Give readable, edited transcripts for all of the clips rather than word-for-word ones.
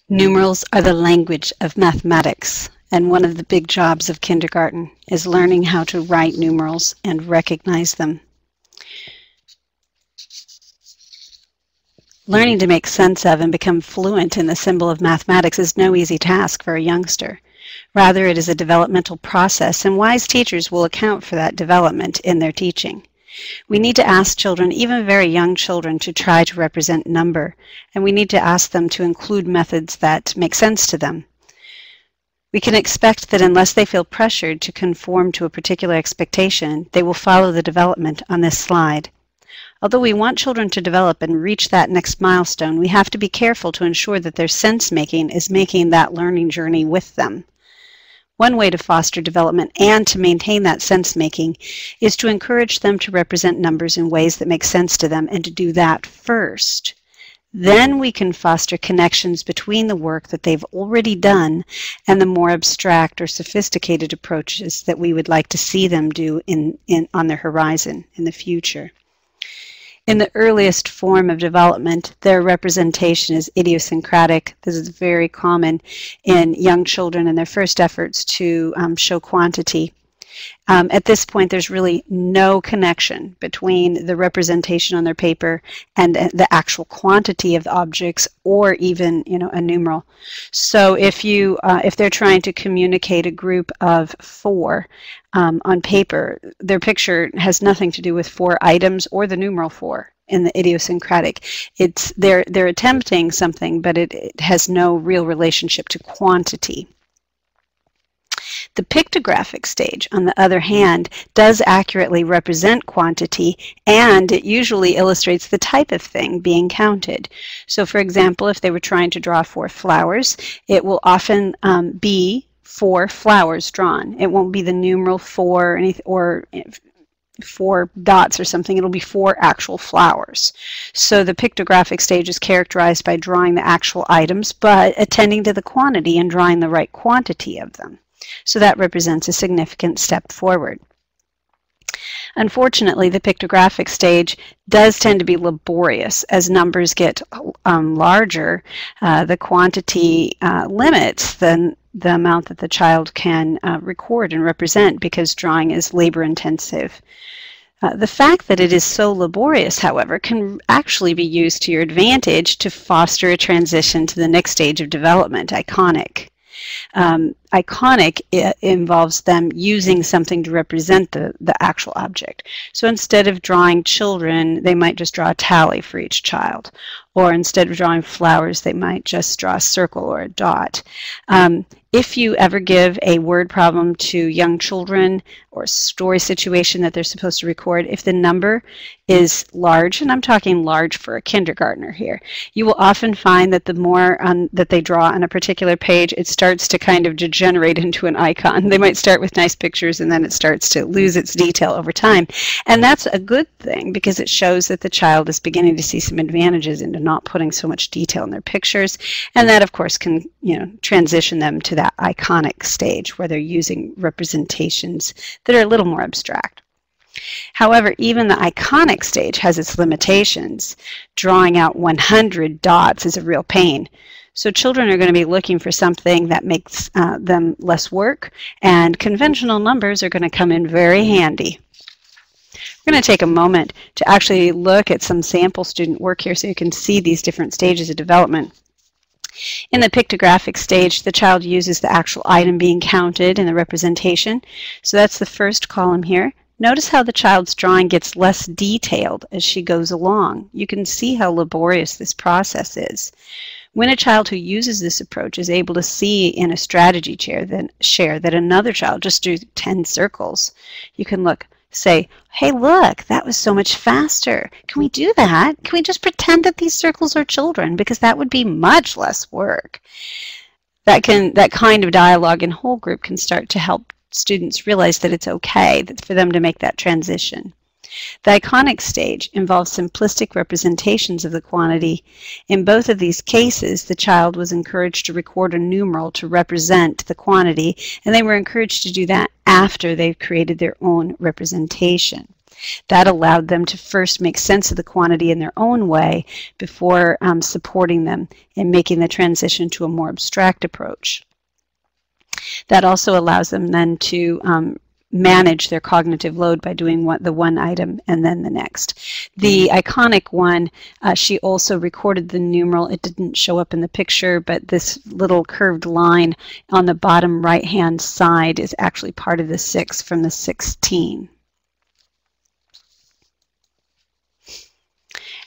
Numerals are the language of mathematics, and one of the big jobs of kindergarten is learning how to write numerals and recognize them. Learning to make sense of and become fluent in the symbol of mathematics is no easy task for a youngster. Rather, it is a developmental process, and wise teachers will account for that development in their teaching. We need to ask children, even very young children, to try to represent number, and we need to ask them to include methods that make sense to them. We can expect that unless they feel pressured to conform to a particular expectation, they will follow the development on this slide. Although we want children to develop and reach that next milestone, we have to be careful to ensure that their sense-making is making that learning journey with them. One way to foster development and to maintain that sense-making is to encourage them to represent numbers in ways that make sense to them and to do that first. Then we can foster connections between the work that they've already done and the more abstract or sophisticated approaches that we would like to see them do on their horizon in the future. In the earliest form of development, their representation is idiosyncratic. This is very common in young children in their first efforts to show quantity. At this point, there's really no connection between the representation on their paper and the actual quantity of objects, or even, a numeral. So if they're trying to communicate a group of 4 on paper, their picture has nothing to do with 4 items or the numeral 4 in the idiosyncratic. They're attempting something, but it has no real relationship to quantity. The pictographic stage, on the other hand, does accurately represent quantity, and it usually illustrates the type of thing being counted. So, for example, if they were trying to draw 4 flowers, it will often be 4 flowers drawn. It won't be the numeral 4 or 4 dots or something. It'll be 4 actual flowers. So the pictographic stage is characterized by drawing the actual items, but attending to the quantity and drawing the right quantity of them. So that represents a significant step forward. Unfortunately, the pictographic stage does tend to be laborious. As numbers get larger, the quantity limits the amount that the child can record and represent, because drawing is labor-intensive. The fact that it is so laborious, however, can actually be used to your advantage to foster a transition to the next stage of development, iconic. Iconic involves them using something to represent the actual object. So instead of drawing children, they might just draw a tally for each child. Or instead of drawing flowers, they might just draw a circle or a dot. If you ever give a word problem to young children or a story situation that they're supposed to record, if the number is large, and I'm talking large for a kindergartner here, you will often find that the more that they draw on a particular page, it starts to kind of degenerate into an icon. They might start with nice pictures, and then it starts to lose its detail over time. And that's a good thing, because it shows that the child is beginning to see some advantages into not putting so much detail in their pictures. And that, of course, can transition them to that iconic stage where they're using representations that are a little more abstract. However, even the iconic stage has its limitations. Drawing out 100 dots is a real pain. So children are going to be looking for something that makes them less work, and conventional numbers are going to come in very handy. We're going to take a moment to actually look at some sample student work here so you can see these different stages of development. In the pictographic stage, the child uses the actual item being counted in the representation. So that's the first column here. Notice how the child's drawing gets less detailed as she goes along. You can see how laborious this process is. When a child who uses this approach is able to see in a strategy share that another child just drew 10 circles, you can say, hey, look, that was so much faster. Can we do that? Can we just pretend that these circles are children? Because that would be much less work. That kind of dialogue in whole group can start to help students realize that it's okay for them to make that transition. The iconic stage involves simplistic representations of the quantity. In both of these cases, the child was encouraged to record a numeral to represent the quantity, and they were encouraged to do that after they've created their own representation. That allowed them to first make sense of the quantity in their own way before supporting them in making the transition to a more abstract approach. That also allows them then to manage their cognitive load by doing the one item and then the next. The iconic one, she also recorded the numeral. It didn't show up in the picture, but this little curved line on the bottom right-hand side is actually part of the 6 from the 16.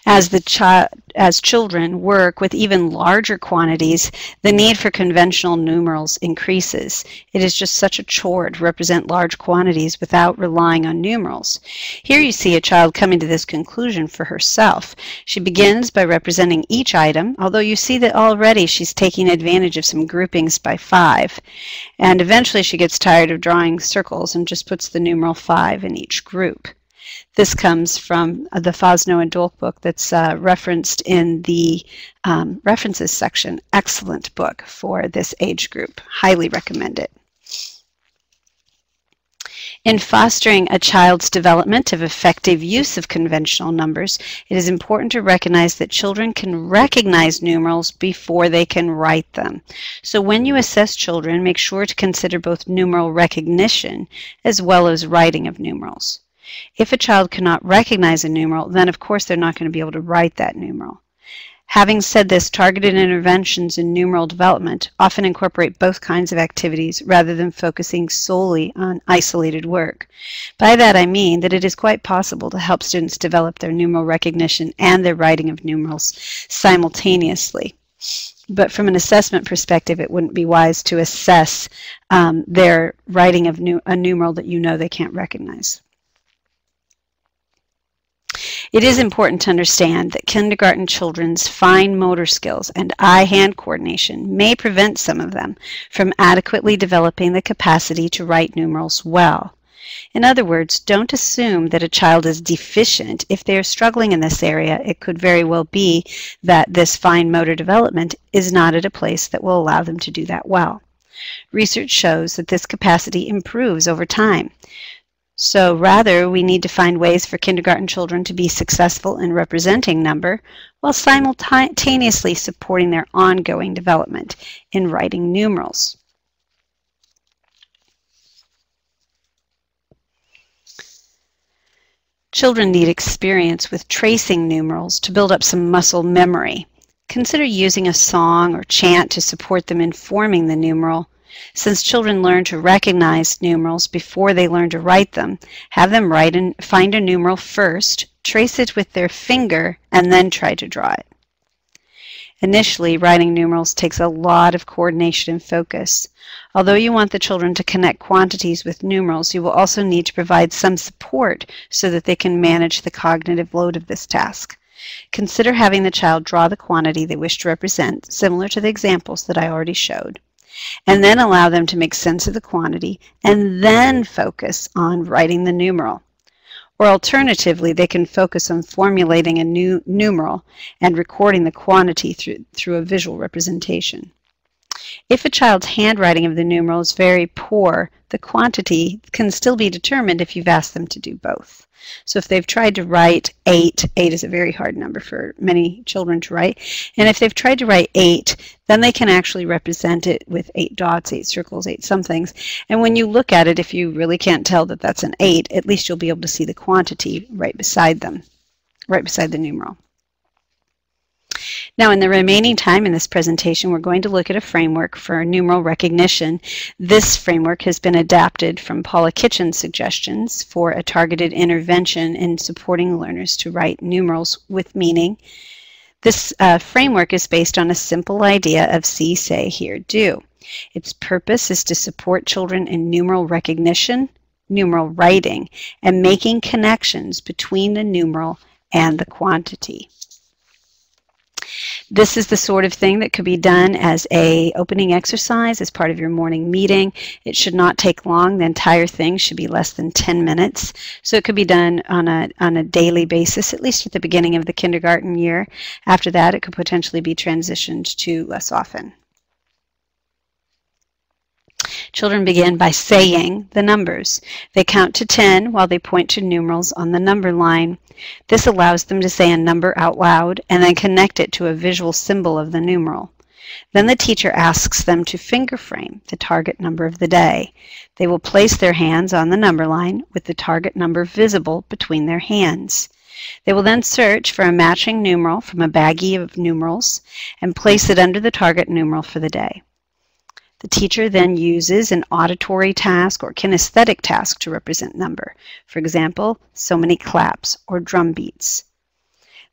As children work with even larger quantities, the need for conventional numerals increases. It is just such a chore to represent large quantities without relying on numerals. Here you see a child coming to this conclusion for herself. She begins by representing each item, although you see that already she's taking advantage of some groupings by 5. And eventually she gets tired of drawing circles and just puts the numeral 5 in each group. This comes from the Fosno and Dolk book that's referenced in the references section. Excellent book for this age group. Highly recommend it. In fostering a child's development of effective use of conventional numbers, it is important to recognize that children can recognize numerals before they can write them. So when you assess children, make sure to consider both numeral recognition as well as writing of numerals. If a child cannot recognize a numeral, then of course they're not going to be able to write that numeral. Having said this, targeted interventions in numeral development often incorporate both kinds of activities rather than focusing solely on isolated work. By that I mean that it is quite possible to help students develop their numeral recognition and their writing of numerals simultaneously. But from an assessment perspective, it wouldn't be wise to assess their writing of a numeral that you know they can't recognize. It is important to understand that kindergarten children's fine motor skills and eye-hand coordination may prevent some of them from adequately developing the capacity to write numerals well. In other words, don't assume that a child is deficient. If they are struggling in this area, it could very well be that this fine motor development is not at a place that will allow them to do that well. Research shows that this capacity improves over time. So rather, we need to find ways for kindergarten children to be successful in representing number while simultaneously supporting their ongoing development in writing numerals. Children need experience with tracing numerals to build up some muscle memory. Consider using a song or chant to support them in forming the numeral. Since children learn to recognize numerals before they learn to write them, have them write and find a numeral first, trace it with their finger, and then try to draw it. Initially, writing numerals takes a lot of coordination and focus. Although you want the children to connect quantities with numerals, you will also need to provide some support so that they can manage the cognitive load of this task. Consider having the child draw the quantity they wish to represent, similar to the examples that I already showed, and then allow them to make sense of the quantity and then focus on writing the numeral. Or alternatively, they can focus on formulating a new numeral and recording the quantity through a visual representation. If a child's handwriting of the numeral is very poor, the quantity can still be determined if you've asked them to do both. So if they've tried to write 8, 8 is a very hard number for many children to write, and if they've tried to write 8, then they can actually represent it with 8 dots, 8 circles, 8 somethings. And when you look at it, if you really can't tell that that's an 8, at least you'll be able to see the quantity right beside them, right beside the numeral. Now, in the remaining time in this presentation, we're going to look at a framework for numeral recognition. This framework has been adapted from Paula Kitchen's suggestions for a targeted intervention in supporting learners to write numerals with meaning. This framework is based on a simple idea of see, say, hear, do. Its purpose is to support children in numeral recognition, numeral writing, and making connections between the numeral and the quantity. This is the sort of thing that could be done as an opening exercise as part of your morning meeting. It should not take long. The entire thing should be less than 10 minutes. So it could be done on a daily basis, at least at the beginning of the kindergarten year. After that, it could potentially be transitioned to less often. Children begin by saying the numbers. They count to 10 while they point to numerals on the number line. This allows them to say a number out loud and then connect it to a visual symbol of the numeral. Then the teacher asks them to finger frame the target number of the day. They will place their hands on the number line with the target number visible between their hands. They will then search for a matching numeral from a baggie of numerals and place it under the target numeral for the day. The teacher then uses an auditory task or kinesthetic task to represent number. For example, so many claps or drum beats.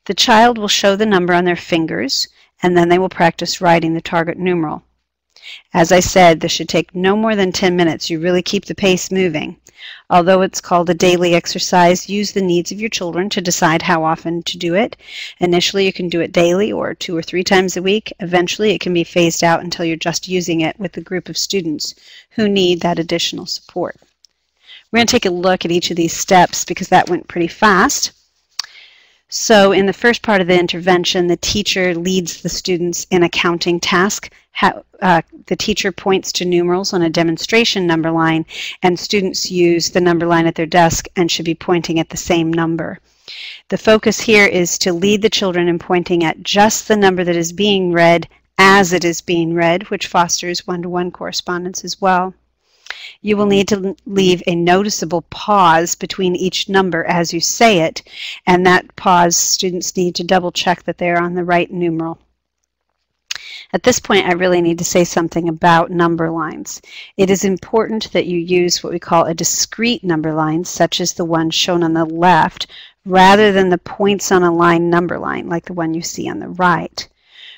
The child will show the number on their fingers, and then they will practice writing the target numeral. As I said, this should take no more than 10 minutes. You really keep the pace moving. Although it's called a daily exercise, use the needs of your children to decide how often to do it. Initially, you can do it daily or 2 or 3 times a week. Eventually, it can be phased out until you're just using it with a group of students who need that additional support. We're going to take a look at each of these steps because that went pretty fast. So in the first part of the intervention, the teacher leads the students in a counting task. The teacher points to numerals on a demonstration number line, and students use the number line at their desk and should be pointing at the same number. The focus here is to lead the children in pointing at just the number that is being read as it is being read, which fosters one-to-one correspondence as well. You will need to leave a noticeable pause between each number as you say it, and that pause students need to double check that they're on the right numeral. At this point, I really need to say something about number lines. It is important that you use what we call a discrete number line, such as the one shown on the left, rather than the points on a line number line, like the one you see on the right.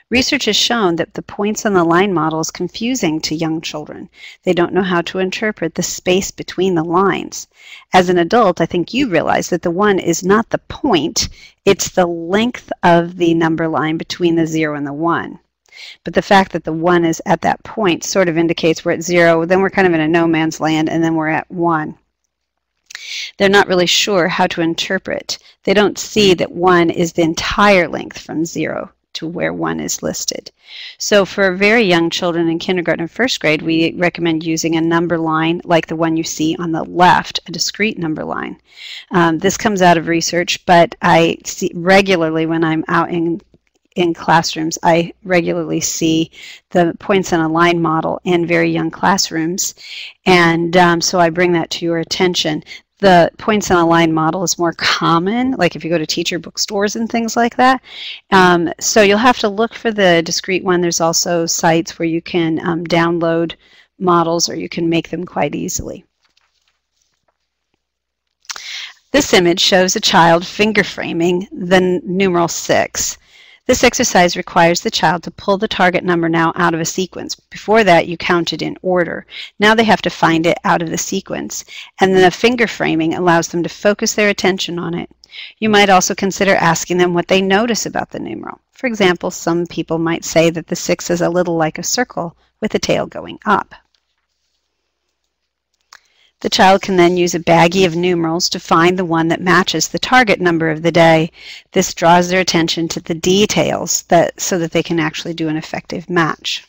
Research has shown that the points on the line model is confusing to young children. They don't know how to interpret the space between the lines. As an adult, I think you realize that the 1 is not the point, it's the length of the number line between the 0 and the 1. But the fact that the 1 is at that point sort of indicates we're at 0, then we're kind of in a no man's land, and then we're at 1. They're not really sure how to interpret. They don't see that 1 is the entire length from 0 to where 1 is listed. So for very young children in kindergarten and first grade, we recommend using a number line like the one you see on the left, a discrete number line. This comes out of research, but I see regularly when I'm out in classrooms, I regularly see the points on a line model in very young classrooms, and so I bring that to your attention. The points on a line model is more common, like if you go to teacher bookstores and things like that. So you'll have to look for the discrete one. There's also sites where you can download models, or you can make them quite easily. This image shows a child finger framing the numeral 6. This exercise requires the child to pull the target number now out of a sequence. Before that, you counted in order. Now they have to find it out of the sequence, and then the finger framing allows them to focus their attention on it. You might also consider asking them what they notice about the numeral. For example, some people might say that the 6 is a little like a circle with a tail going up. The child can then use a baggie of numerals to find the one that matches the target number of the day. This draws their attention to the details so that they can actually do an effective match.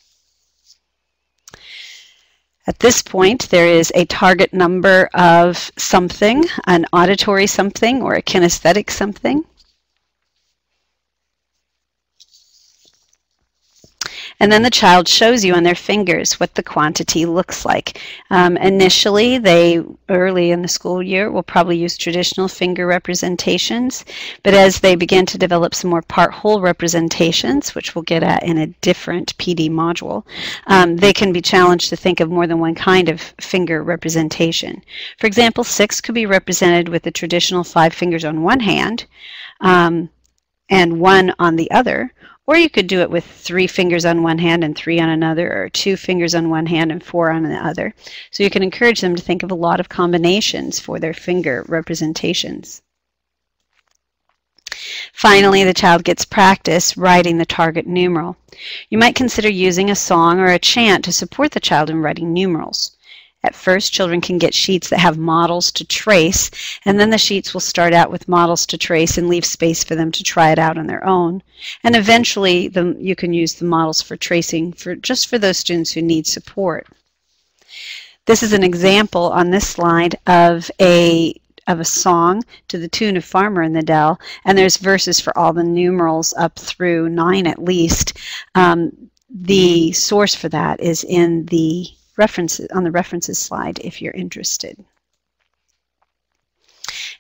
At this point, there is a target number of something, an auditory something or a kinesthetic something. And then the child shows you on their fingers what the quantity looks like. Initially, early in the school year, will probably use traditional finger representations, but as they begin to develop some more part-whole representations, which we'll get at in a different PD module, they can be challenged to think of more than one kind of finger representation. For example, 6 could be represented with the traditional 5 fingers on one hand and 1 on the other. Or you could do it with 3 fingers on one hand and 3 on another, or 2 fingers on one hand and 4 on the other. So you can encourage them to think of a lot of combinations for their finger representations. Finally, the child gets practice writing the target numeral. You might consider using a song or a chant to support the child in writing numerals. At first, children can get sheets that have models to trace, and then the sheets will start out with models to trace and leave space for them to try it out on their own. And eventually, you can use the models for tracing just for those students who need support. This is an example on this slide of a song to the tune of Farmer in the Dell, and there's verses for all the numerals up through 9 at least. The source for that is in the references, on the references slide if you're interested.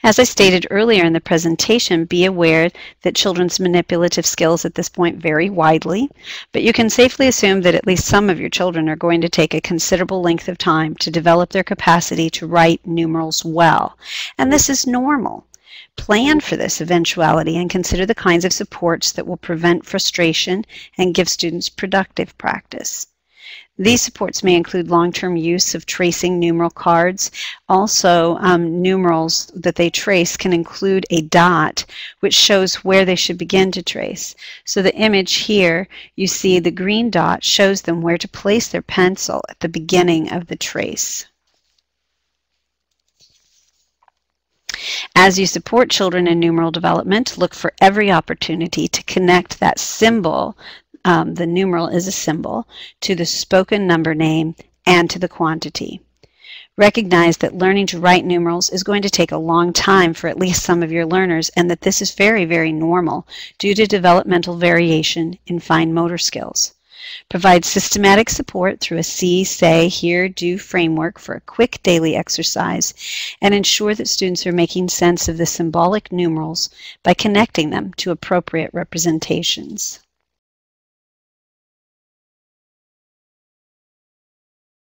As I stated earlier in the presentation, be aware that children's manipulative skills at this point vary widely, but you can safely assume that at least some of your children are going to take a considerable length of time to develop their capacity to write numerals well, and this is normal. Plan for this eventuality and consider the kinds of supports that will prevent frustration and give students productive practice. These supports may include long-term use of tracing numeral cards. Also, numerals that they trace can include a dot, which shows where they should begin to trace. So the image here, you see the green dot shows them where to place their pencil at the beginning of the trace. As you support children in numeral development, look for every opportunity to connect that symbol, the numeral is a symbol, to the spoken number name and to the quantity. Recognize that learning to write numerals is going to take a long time for at least some of your learners, and that this is very, very normal due to developmental variation in fine motor skills. Provide systematic support through a see, say, hear, do framework for a quick daily exercise, and ensure that students are making sense of the symbolic numerals by connecting them to appropriate representations.